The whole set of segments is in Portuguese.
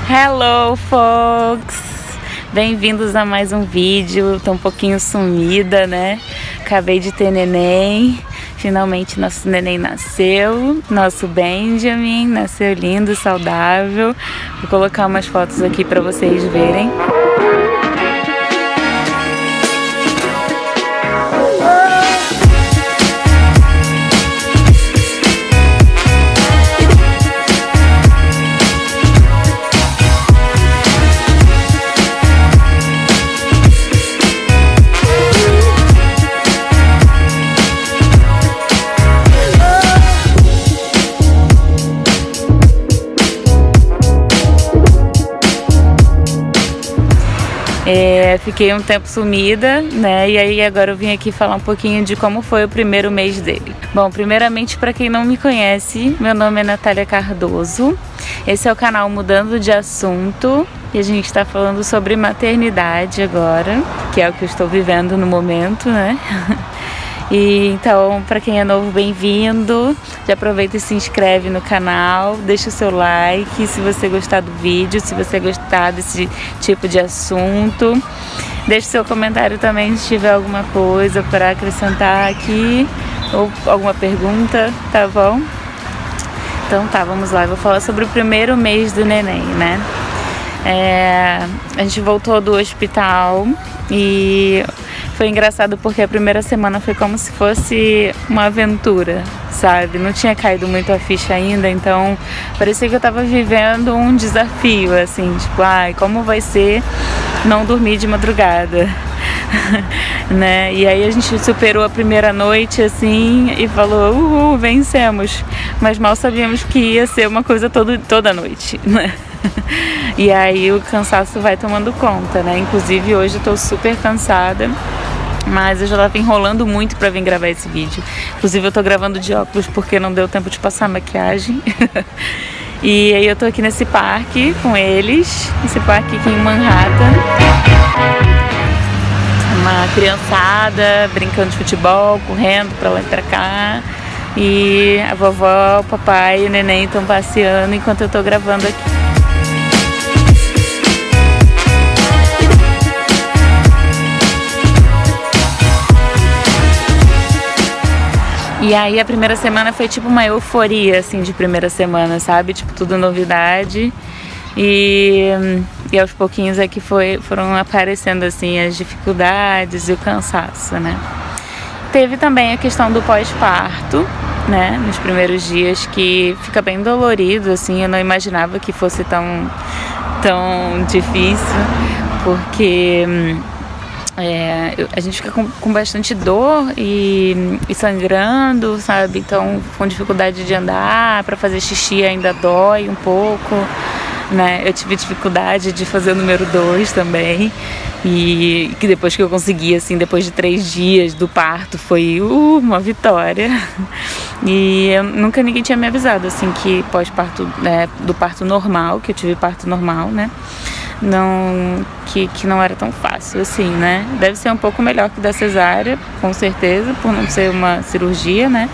Hello, folks! Bem-vindos a mais um vídeo. Tô um pouquinho sumida, né? Acabei de ter neném. Finalmente nosso neném nasceu. Nosso Benjamin nasceu lindo, saudável. Vou colocar umas fotos aqui pra vocês verem. Fiquei um tempo sumida, né? E aí agora eu vim aqui falar um pouquinho de como foi o primeiro mês dele. Bom, primeiramente, para quem não me conhece, meu nome é Natália Cardoso. Esse é o canal Mudando de Assunto e a gente está falando sobre maternidade agora, que é o que eu estou vivendo no momento, né? E então, para quem é novo, bem-vindo. Já aproveita e se inscreve no canal, deixa o seu like se você gostar do vídeo, se você gostar desse tipo de assunto. Deixe seu comentário também se tiver alguma coisa para acrescentar aqui ou alguma pergunta, tá bom? Então tá, vamos lá. Eu vou falar sobre o primeiro mês do neném, né? A gente voltou do hospital e foi engraçado porque a primeira semana foi como se fosse uma aventura, sabe? Não tinha caído muito a ficha ainda, então parecia que eu tava vivendo um desafio, assim, tipo, como vai ser não dormir de madrugada, né? E aí a gente superou a primeira noite, assim, e falou, vencemos, mas mal sabíamos que ia ser uma coisa toda noite, né? E aí o cansaço vai tomando conta, né? Inclusive hoje eu tô super cansada, mas eu já tava enrolando muito pra vir gravar esse vídeo. Inclusive eu tô gravando de óculos porque não deu tempo de passar maquiagem. E aí eu tô aqui nesse parque com eles, esse parque aqui em Manhattan. Uma criançada brincando de futebol, correndo pra lá e pra cá. E a vovó, o papai e o neném estão passeando enquanto eu tô gravando aqui. E aí a primeira semana foi tipo uma euforia, assim, de primeira semana, sabe? Tipo, tudo novidade. E aos pouquinhos é que foram aparecendo, assim, as dificuldades e o cansaço, né? Teve também a questão do pós-parto, né? Nos primeiros dias, que fica bem dolorido, assim. Eu não imaginava que fosse tão difícil, porque a gente fica com bastante dor e sangrando, sabe? Então, com dificuldade de andar, para fazer xixi ainda dói um pouco, né? Eu tive dificuldade de fazer o número 2 também, e que depois que eu consegui, assim, depois de 3 dias do parto, foi uma vitória. E nunca ninguém tinha me avisado, assim, que pós-parto, né, do parto normal, que eu tive parto normal, né? Que não era tão fácil assim, né? Deve ser um pouco melhor que da cesárea, com certeza, por não ser uma cirurgia, né?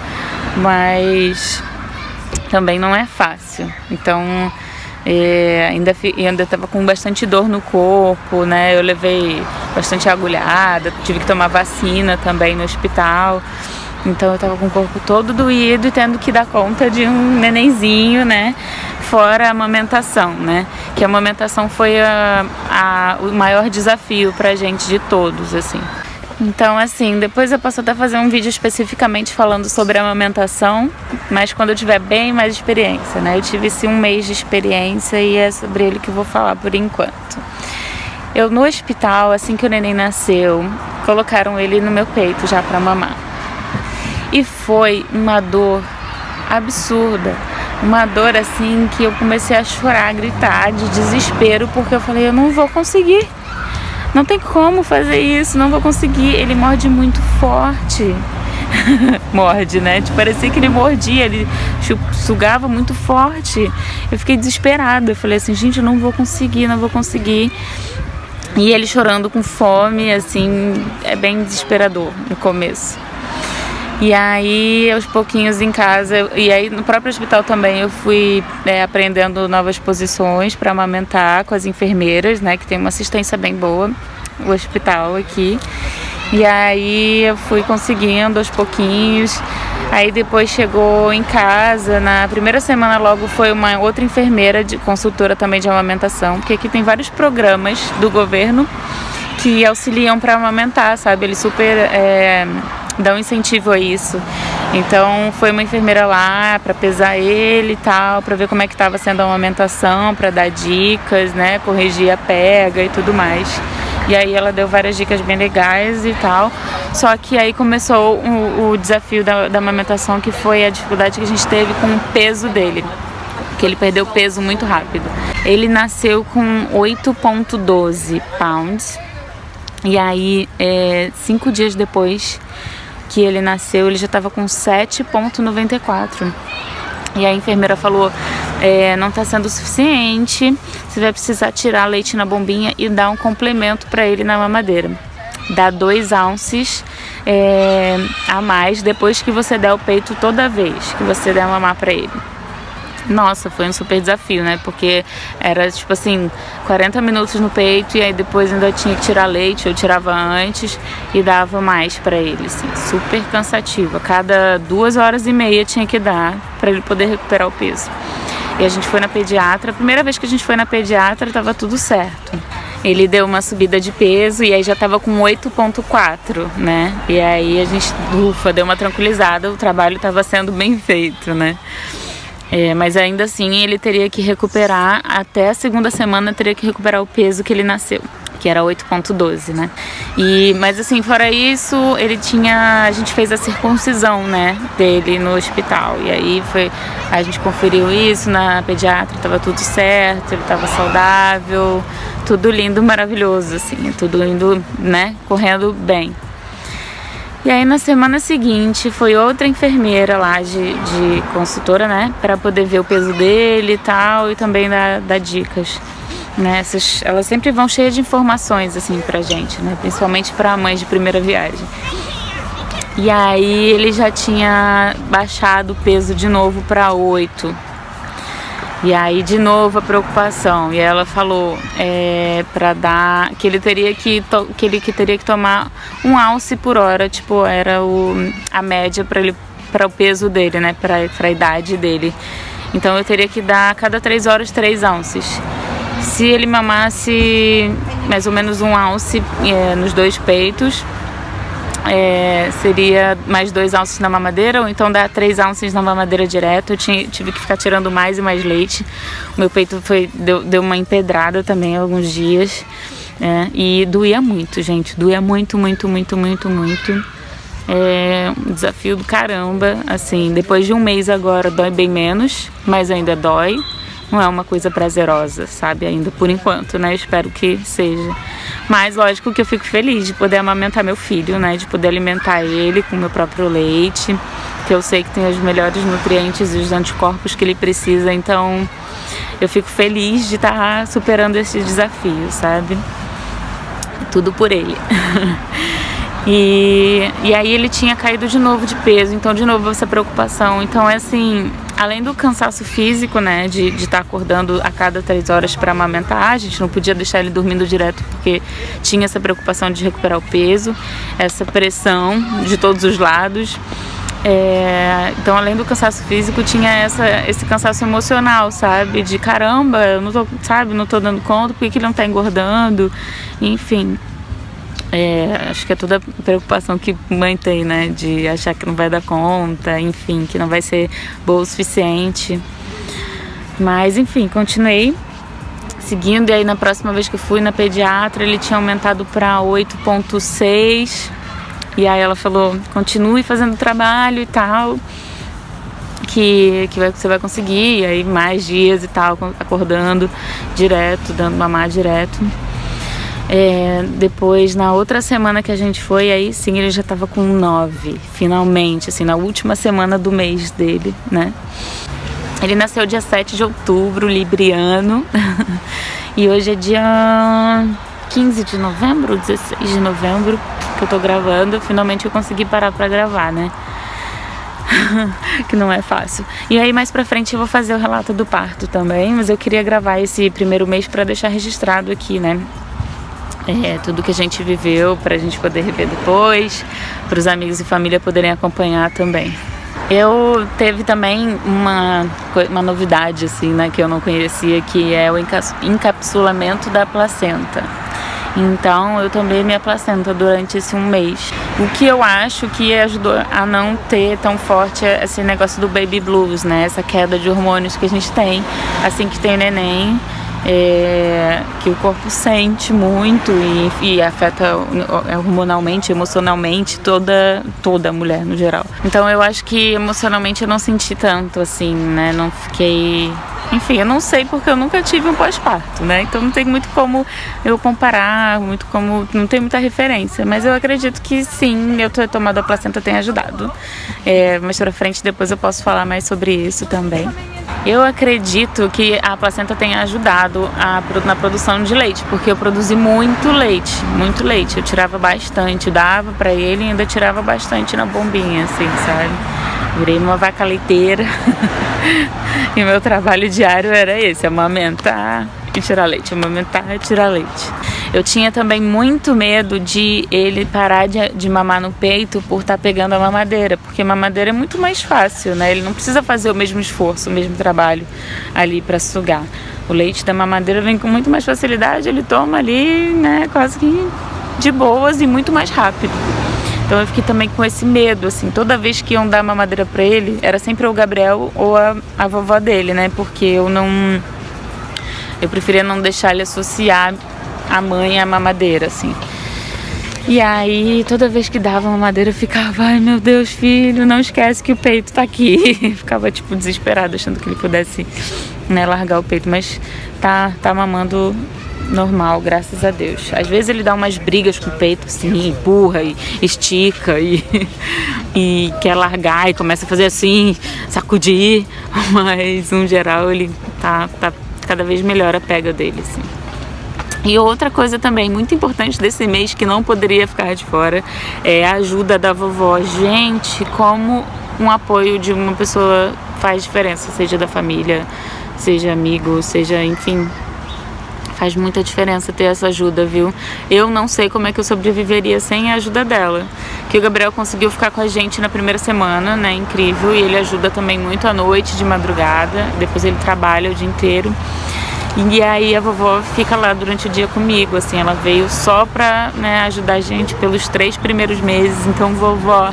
Mas também não é fácil. Então, ainda estava com bastante dor no corpo, né? Eu levei bastante agulhada, tive que tomar vacina também no hospital. Então eu tava com o corpo todo doído e tendo que dar conta de um nenenzinho, né? Fora a amamentação, né? Que a amamentação foi o maior desafio pra gente de todos, assim. Então, assim, depois eu posso até fazer um vídeo especificamente falando sobre a amamentação, mas quando eu tiver bem mais experiência, né? Eu tive, sim, 1 mês de experiência e é sobre ele que eu vou falar por enquanto. Eu, no hospital, assim que o neném nasceu, colocaram ele no meu peito já pra mamar. E foi uma dor absurda, uma dor assim que eu comecei a chorar, a gritar de desespero, porque eu falei, eu não vou conseguir, não tem como fazer isso, não vou conseguir. Ele morde muito forte, morde, né? Tipo, parecia que ele mordia, ele sugava muito forte. Eu fiquei desesperada, eu falei assim, gente, eu não vou conseguir, não vou conseguir. E ele chorando com fome, assim, é bem desesperador no começo. E aí, aos pouquinhos em casa, e aí no próprio hospital também eu fui aprendendo novas posições para amamentar com as enfermeiras, né, que tem uma assistência bem boa, o hospital aqui. E aí eu fui conseguindo aos pouquinhos. Aí depois chegou em casa, na primeira semana logo foi uma outra enfermeira, consultora também de amamentação, porque aqui tem vários programas do governo que auxiliam para amamentar, sabe? Eles super dão incentivo a isso. Então foi uma enfermeira lá para pesar ele e tal, para ver como é que estava sendo a amamentação, para dar dicas, né? Corrigir a pega e tudo mais. E aí ela deu várias dicas bem legais e tal. Só que aí começou o desafio da amamentação, que foi a dificuldade que a gente teve com o peso dele. Porque ele perdeu peso muito rápido. Ele nasceu com 8,12 pounds. E aí, 5 dias depois que ele nasceu, ele já estava com 7,94. E a enfermeira falou, não está sendo o suficiente, você vai precisar tirar leite na bombinha e dar um complemento para ele na mamadeira. Dá 2 ounces a mais depois que você der o peito toda vez que você der mamar para ele. Nossa, foi um super desafio, né? Porque era tipo assim, 40 minutos no peito e aí depois ainda tinha que tirar leite, eu tirava antes e dava mais pra ele, assim, super cansativo. A cada 2h30 tinha que dar pra ele poder recuperar o peso. E a gente foi na pediatra, a primeira vez que a gente foi na pediatra tava tudo certo. Ele deu uma subida de peso e aí já tava com 8,4, né? E aí a gente, deu uma tranquilizada, o trabalho tava sendo bem feito, né? Mas ainda assim ele teria que recuperar, até a segunda semana teria que recuperar o peso que ele nasceu, que era 8,12, né? Mas assim, fora isso, a gente fez a circuncisão, né, dele no hospital. E aí a gente conferiu isso na pediatra, tava tudo certo, ele tava saudável, tudo lindo, maravilhoso, assim, tudo indo, né, correndo bem. E aí na semana seguinte foi outra enfermeira lá de consultora, né, para poder ver o peso dele e tal, e também dar dicas, né. Elas sempre vão cheias de informações assim pra gente, né, principalmente para mães de primeira viagem. E aí ele já tinha baixado o peso de novo para 8. E aí de novo a preocupação, e ela falou que ele teria que tomar 1 ounce por hora, tipo, era a média para o peso dele, né, para a idade dele. Então eu teria que dar a cada 3 horas 3 ounces. Se ele mamasse mais ou menos 1 ounce nos 2 peitos, seria mais 2 ounces na mamadeira, ou então dá 3 ounces na mamadeira direto. Eu tive que ficar tirando mais e mais leite. O meu peito deu uma empedrada também alguns dias, e doía muito, gente, doía muito, muito, muito, muito, muito. Um desafio do caramba, assim, depois de 1 mês agora dói bem menos, mas ainda dói. Não é uma coisa prazerosa, sabe, ainda por enquanto, né, espero que seja. Mas lógico que eu fico feliz de poder amamentar meu filho, né, de poder alimentar ele com o meu próprio leite, que eu sei que tem os melhores nutrientes e os anticorpos que ele precisa, então eu fico feliz de estar superando esse desafio, sabe, tudo por ele. E aí ele tinha caído de novo de peso, então de novo essa preocupação. Então assim, além do cansaço físico, né, de estar acordando a cada 3 horas para amamentar, a gente não podia deixar ele dormindo direto porque tinha essa preocupação de recuperar o peso, essa pressão de todos os lados. Então além do cansaço físico tinha esse cansaço emocional, sabe, de caramba, eu não tô dando conta, por que ele não tá engordando, enfim. Acho que é toda a preocupação que mãe tem, né, de achar que não vai dar conta, enfim, que não vai ser boa o suficiente. Mas enfim, continuei seguindo, e aí na próxima vez que eu fui na pediatra ele tinha aumentado para 8,6, e aí ela falou, continue fazendo trabalho e tal, que você vai conseguir, e aí mais dias e tal, acordando direto, dando mamar direto. Depois, na outra semana que a gente foi, aí sim ele já tava com 9, finalmente, assim, na última semana do mês dele, né? Ele nasceu dia 7 de outubro, libriano, e hoje é dia 15 de novembro, 16 de novembro que eu tô gravando. Finalmente eu consegui parar pra gravar, né? Que não é fácil. E aí mais pra frente eu vou fazer o relato do parto também, mas eu queria gravar esse primeiro mês pra deixar registrado aqui, né? Tudo que a gente viveu, pra gente poder rever depois, pros amigos e família poderem acompanhar também. Eu teve também uma novidade, assim, né, que eu não conhecia, que é o encapsulamento da placenta. Então, eu tomei minha placenta durante esse um mês. O que eu acho que ajudou a não ter tão forte esse negócio do baby blues, né? Essa queda de hormônios que a gente tem assim que tem neném. Que o corpo sente muito e afeta hormonalmente, emocionalmente toda mulher no geral. Então eu acho que emocionalmente eu não senti tanto assim, né? Não fiquei... Enfim, eu não sei porque eu nunca tive um pós-parto, né? Então não tem muito como eu comparar, não tem muita referência. Mas eu acredito que sim, eu ter tomado a placenta tem ajudado. Mais pra frente depois eu posso falar mais sobre isso também. Eu acredito que a placenta tenha ajudado na produção de leite, porque eu produzi muito leite. Eu tirava bastante, dava pra ele e ainda tirava bastante na bombinha, assim, sabe? Virei uma vaca leiteira. E meu trabalho diário era esse, amamentar e tirar leite, amamentar e tirar leite. Eu tinha também muito medo de ele parar de mamar no peito por estar pegando a mamadeira, porque mamadeira é muito mais fácil, né? Ele não precisa fazer o mesmo esforço, o mesmo trabalho ali para sugar. O leite da mamadeira vem com muito mais facilidade, ele toma ali, né, quase que de boas e muito mais rápido. Então eu fiquei também com esse medo, assim, toda vez que iam dar mamadeira pra ele, era sempre o Gabriel ou a vovó dele, né, porque eu preferia não deixar ele associar a mãe à mamadeira, assim. E aí, toda vez que dava mamadeira, eu ficava, ai meu Deus, filho, não esquece que o peito tá aqui. Ficava, tipo, desesperada, achando que ele pudesse, né, largar o peito, mas tá mamando normal, graças a Deus. Às vezes ele dá umas brigas com o peito, assim, empurra e estica e quer largar e começa a fazer assim, sacudir, mas no geral ele tá cada vez melhor a pega dele, assim. E outra coisa também muito importante desse mês que não poderia ficar de fora é a ajuda da vovó. Gente, como um apoio de uma pessoa faz diferença, seja da família, seja amigo, seja, enfim, faz muita diferença ter essa ajuda, viu? Eu não sei como é que eu sobreviveria sem a ajuda dela. Que o Gabriel conseguiu ficar com a gente na primeira semana, né? Incrível. E ele ajuda também muito à noite, de madrugada. Depois ele trabalha o dia inteiro. E aí a vovó fica lá durante o dia comigo, assim, ela veio só pra, né, ajudar a gente pelos 3 primeiros meses. Então, vovó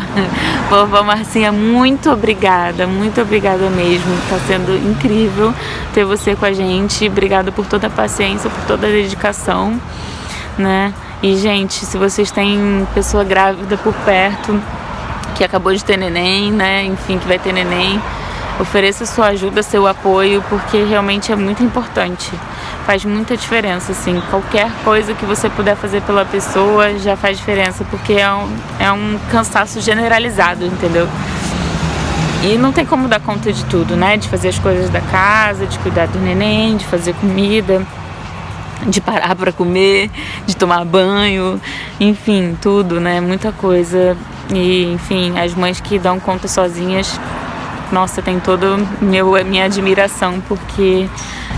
Marcinha, muito obrigada mesmo. Tá sendo incrível ter você com a gente. Obrigada por toda a paciência, por toda a dedicação, né? E, gente, se vocês têm pessoa grávida por perto, que acabou de ter neném, né, enfim, que vai ter neném, ofereça sua ajuda, seu apoio, porque realmente é muito importante. Faz muita diferença, assim. Qualquer coisa que você puder fazer pela pessoa já faz diferença, porque é um cansaço generalizado, entendeu? E não tem como dar conta de tudo, né? De fazer as coisas da casa, de cuidar do neném, de fazer comida, de parar para comer, de tomar banho, enfim, tudo, né? Muita coisa. E, enfim, as mães que dão conta sozinhas, nossa, tem toda a minha admiração, porque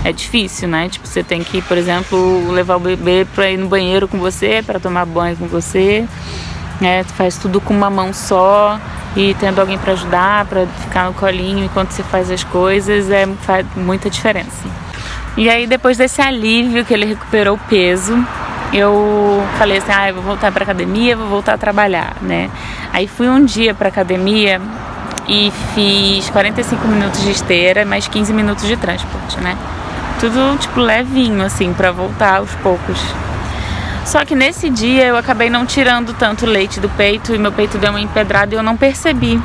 é difícil, né? Tipo, você tem que, por exemplo, levar o bebê pra ir no banheiro com você, pra tomar banho com você, né? Tu faz tudo com uma mão só e tendo alguém pra ajudar, pra ficar no colinho enquanto você faz as coisas, faz muita diferença. E aí, depois desse alívio que ele recuperou o peso, eu falei assim, eu vou voltar pra academia, vou voltar a trabalhar, né? Aí fui um dia pra academia e fiz 45 minutos de esteira, mais 15 minutos de transporte, né? Tudo, tipo, levinho, assim, pra voltar aos poucos. Só que nesse dia eu acabei não tirando tanto leite do peito e meu peito deu uma empedrada e eu não percebi.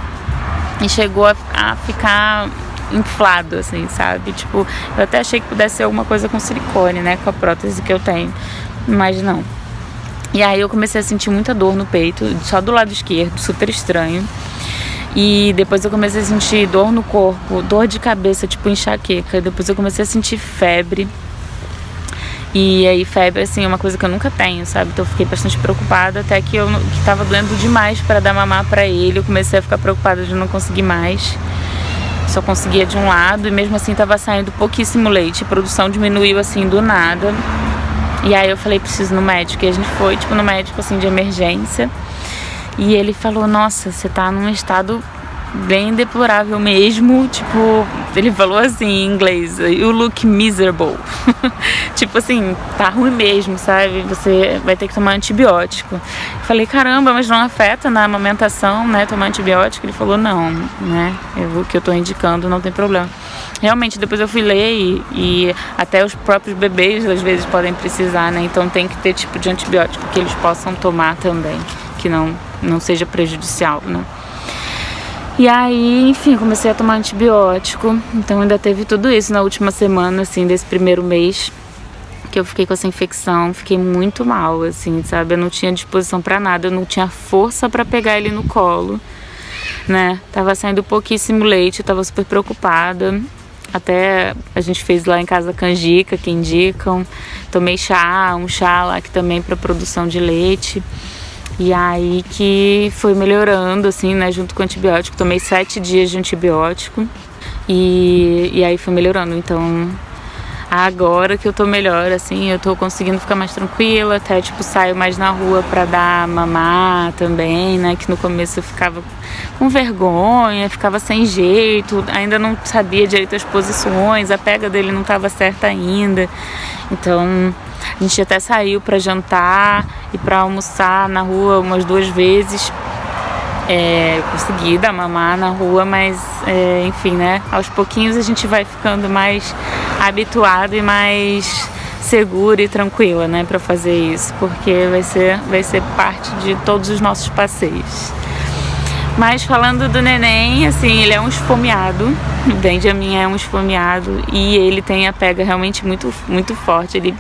E chegou a ficar inflado, assim, sabe? Tipo, eu até achei que pudesse ser alguma coisa com silicone, né? Com a prótese que eu tenho, mas não. E aí eu comecei a sentir muita dor no peito, só do lado esquerdo, super estranho. E depois eu comecei a sentir dor no corpo, dor de cabeça, tipo enxaqueca. Depois eu comecei a sentir febre. E aí febre, assim, é uma coisa que eu nunca tenho, sabe? Então eu fiquei bastante preocupada, até que tava doendo demais pra dar mamar pra ele. Eu comecei a ficar preocupada de não conseguir mais. Só conseguia de um lado e mesmo assim tava saindo pouquíssimo leite. A produção diminuiu, assim, do nada. E aí eu falei, preciso ir no médico. E a gente foi, tipo, no médico, assim, de emergência. E ele falou, nossa, você tá num estado bem deplorável mesmo, tipo, ele falou assim em inglês, you look miserable. Tipo assim, tá ruim mesmo, sabe? Você vai ter que tomar antibiótico. Falei, caramba, mas não afeta na amamentação, né? Tomar antibiótico? Ele falou, não, né? O que eu tô indicando não tem problema. Realmente, depois eu fui ler e até os próprios bebês às vezes podem precisar, né? Então tem que ter tipo de antibiótico que eles possam tomar também, que não seja prejudicial, né? E aí, enfim, comecei a tomar antibiótico. Então ainda teve tudo isso na última semana, assim, desse primeiro mês que eu fiquei com essa infecção. Fiquei muito mal, assim, sabe? Eu não tinha disposição pra nada, eu não tinha força pra pegar ele no colo, né? Tava saindo pouquíssimo leite, eu tava super preocupada. Até a gente fez lá em casa canjica, que indicam. Tomei um chá lá que também pra produção de leite. E aí que foi melhorando, assim, né, junto com o antibiótico. Tomei 7 dias de antibiótico e aí foi melhorando. Então, agora que eu tô melhor, assim, eu tô conseguindo ficar mais tranquila. Até, tipo, saio mais na rua pra dar mamar também, né, que no começo eu ficava com vergonha, ficava sem jeito. Ainda não sabia direito as posições, a pega dele não tava certa ainda. Então, a gente até saiu para jantar e para almoçar na rua umas 2 vezes. Consegui dar mamar na rua, mas enfim, né? Aos pouquinhos a gente vai ficando mais habituado e mais segura e tranquila, né? Para fazer isso, porque vai ser parte de todos os nossos passeios. Mas falando do neném, assim, ele é um esfomeado. O Benjamin é um esfomeado e ele tem a pega realmente muito, muito forte. Ele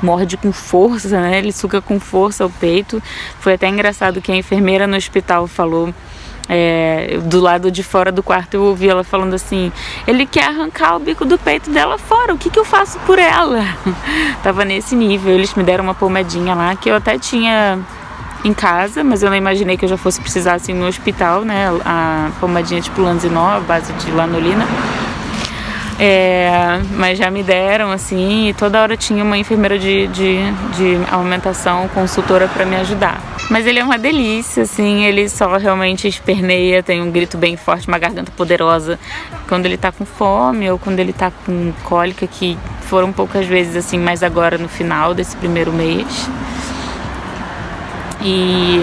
morde com força, né? Ele suga com força o peito. Foi até engraçado que a enfermeira no hospital falou, do lado de fora do quarto eu ouvi ela falando assim, ele quer arrancar o bico do peito dela fora, o que eu faço por ela? Tava nesse nível. Eles me deram uma pomadinha lá que eu até tinha em casa, mas eu não imaginei que eu já fosse precisar assim no hospital, né? A pomadinha tipo Lanzinol, a base de lanolina. Mas já me deram, assim, e toda hora tinha uma enfermeira de amamentação, consultora para me ajudar. Mas ele é uma delícia, assim, ele só realmente esperneia, tem um grito bem forte, uma garganta poderosa quando ele tá com fome ou quando ele tá com cólica, que foram poucas vezes, assim, mas agora no final desse primeiro mês. E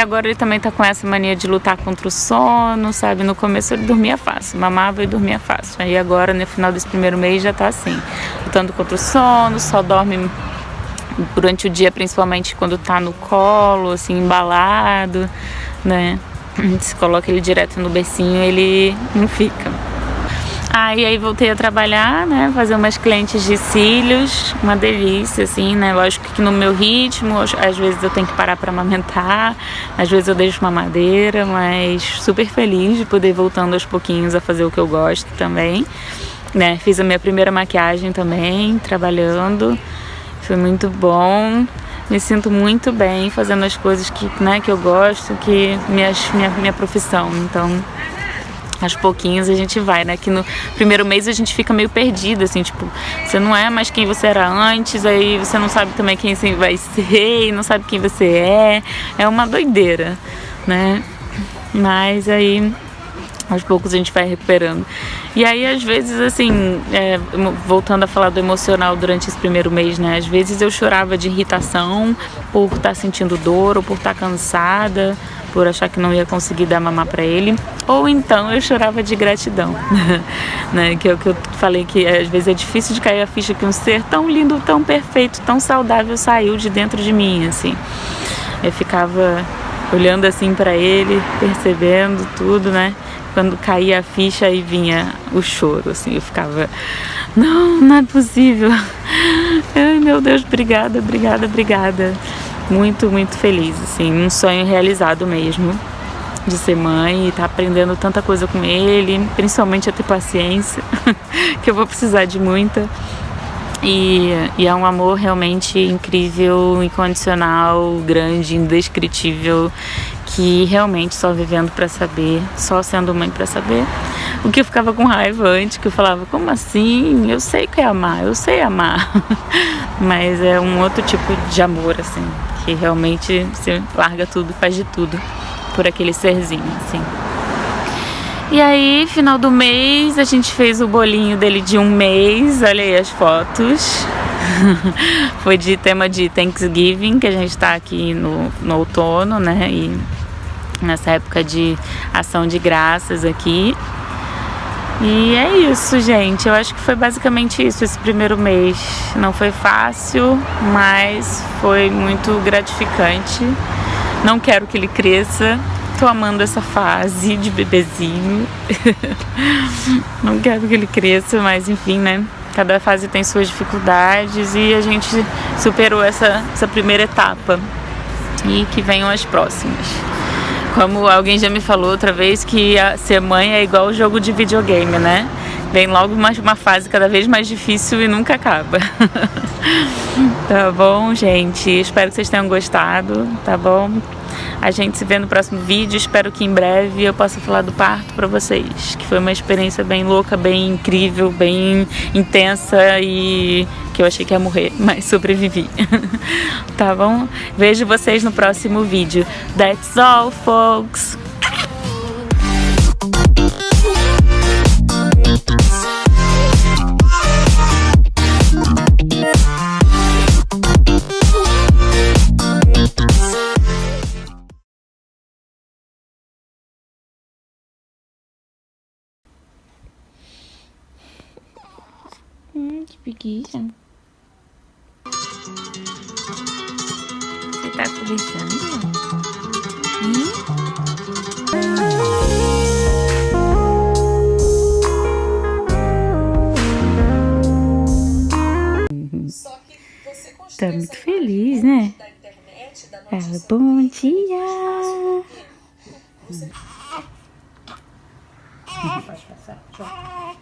agora ele também tá com essa mania de lutar contra o sono, sabe? No começo ele dormia fácil, mamava e dormia fácil. Aí agora, no final desse primeiro mês, já tá assim, lutando contra o sono, só dorme durante o dia, principalmente quando tá no colo, assim, embalado, né? Se coloca ele direto no bercinho, ele não fica. E aí voltei a trabalhar, né, fazer umas clientes de cílios, uma delícia, assim, né, lógico que no meu ritmo, às vezes eu tenho que parar para amamentar, às vezes eu deixo mamadeira, mas super feliz de poder ir voltando aos pouquinhos a fazer o que eu gosto também, né, fiz a minha primeira maquiagem também, trabalhando, foi muito bom, me sinto muito bem fazendo as coisas que eu gosto, que minha profissão, então aos pouquinhos a gente vai, né? Que no primeiro mês a gente fica meio perdido, assim, tipo, você não é mais quem você era antes, aí você não sabe também quem você vai ser, não sabe quem você é. É uma doideira, né? Mas aí, aos poucos a gente vai recuperando. E aí, às vezes, assim, voltando a falar do emocional durante esse primeiro mês, né? Às vezes eu chorava de irritação por estar sentindo dor ou por estar cansada, por achar que não ia conseguir dar mamar pra ele, ou então eu chorava de gratidão, né? Que é o que eu falei, que às vezes é difícil de cair a ficha que um ser tão lindo, tão perfeito, tão saudável saiu de dentro de mim, assim. Eu ficava olhando assim pra ele, percebendo tudo, né? Quando caía a ficha, aí vinha o choro, assim, eu ficava, não é possível. Ai, meu Deus, obrigada. Muito, muito feliz, assim, um sonho realizado mesmo, de ser mãe e tá aprendendo tanta coisa com ele, principalmente a ter paciência, que eu vou precisar de muita. E é um amor realmente incrível, incondicional, grande, indescritível, que realmente só vivendo pra saber, só sendo mãe pra saber. O que eu ficava com raiva antes, que eu falava, como assim? Eu sei o que é amar, eu sei amar. Mas é um outro tipo de amor, assim, que realmente você larga tudo, faz de tudo por aquele serzinho, assim. E aí, final do mês, a gente fez o bolinho dele de 1 mês, olha aí as fotos. Foi de tema de Thanksgiving, que a gente tá aqui no outono, né? E nessa época de ação de graças aqui. E é isso, gente. Eu acho que foi basicamente isso, esse primeiro mês. Não foi fácil, mas foi muito gratificante. Não quero que ele cresça. Tô amando essa fase de bebezinho. Não quero que ele cresça, mas enfim, né? Cada fase tem suas dificuldades e a gente superou essa primeira etapa. E que venham as próximas. Como alguém já me falou outra vez, que ser mãe é igual o jogo de videogame, né? Vem logo uma fase cada vez mais difícil e nunca acaba. Tá bom, gente? Espero que vocês tenham gostado, tá bom? A gente se vê no próximo vídeo. Espero que em breve eu possa falar do parto pra vocês, que foi uma experiência bem louca, bem incrível, bem intensa e que eu achei que ia morrer, mas sobrevivi. Tá bom? Vejo vocês no próximo vídeo. That's all, folks! Que preguiça. Você tá conversando? Tá muito feliz, né? Bom dia! Pode passar. Tchau.